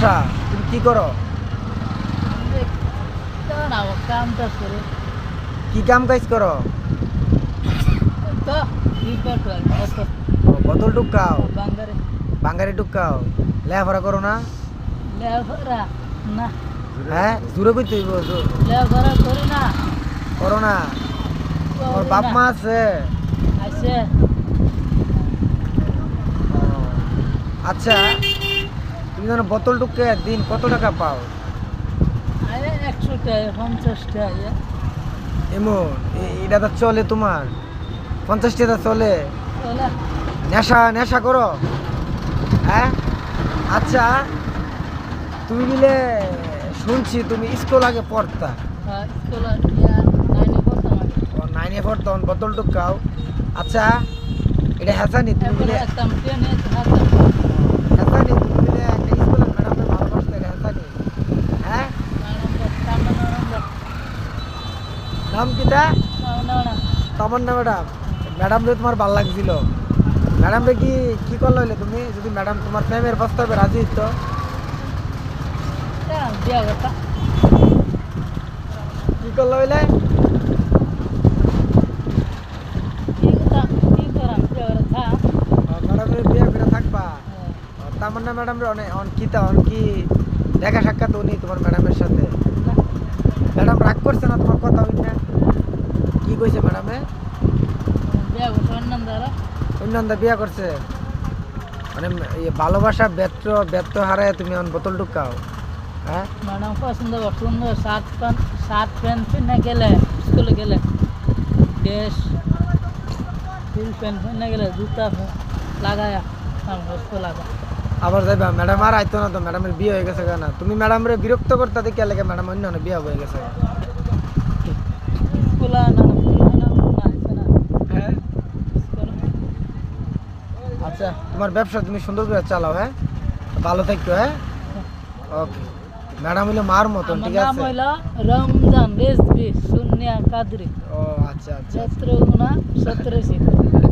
সমস্যা? তুমি কি করো? কি কাম কাজ করো? বোতল টুকাও, বাঙ্গারি টুকাও, লেখাপড়া করো না? হ্যাঁ, জোরে কইতে হইব। করো না? তোমার বাপ মা আছে? আচ্ছা, তুমি যেন বোতল টুকে দিন কত টাকা পাও? 100 টাকা 50 টাকা। এমন এটা তো চলে তোমার? 50 টাকা চলে? নেশা নেশা করো? হ্যাঁ। আচ্ছা, তুমি মিলে শুনছি তুমি স্কুল আগে পড়তা। ও 9-এ পড়তো, বোতল টুকাও। আচ্ছা, এটা হাসানি তুমি মিলে হাসানি তুমি মিলে একটা স্কুলের ম্যাডামকে ভালোবাসতে হাসানি? হ্যাঁ, নাম কিটা? তামান্না ম্যাডাম। ম্যাডাম রে তোমার ভাল লাগছিল? ম্যাডাম রে কি করলো হইলে তুমি? যদি ম্যাডাম তোমার প্রেমের প্রস্তাবে রাজি হইতো? কি করলো হইলে? ম্যাডামের বিয়ে করে থাকবা? তামান্না ম্যাডাম রে কি দেখা সাক্ষাৎ উনি তোমার ম্যাডামের সাথে? ম্যাডাম রাগ করছে না তোমার কথা হই না? কি কইছে ম্যাডামে? অন্যান্য বিয়া করছে মানে ভালোবাসা ব্যর্থ হারায় তুমি বোতল টুকাও? হ্যাঁ, ম্যাডাম পছন্দ সুন্দর শার্ট প্যান্ট পিনে গেলে স্কুলে গেলে ড্রেস ফুল প্যান্ট পিনে গেলে জুতা লাগায়া স্কুল লাগা। আবার যাইবা? ম্যাডাম আর আইতো না তো, ম্যাডামের বিয়ে হয়ে গেছে কেন? তুমি ম্যাডাম রে বিরক্ত করতে দেখে লাগে ম্যাডাম অন্য বিয়ে হয়ে গেছে। স্কুল হ্যাঁ। আচ্ছা, তোমার ব্যবসা তুমি সুন্দর করে চালাও। হ্যাঁ, ভালো থাকো। হ্যাঁ, ওকে। ম্যাডাম হইলো মার মতন, ঠিক নাম আছে? হইল রমজান রেজবি সুনিয়া কাদরি। ও আচ্ছা আচ্ছা। 17 17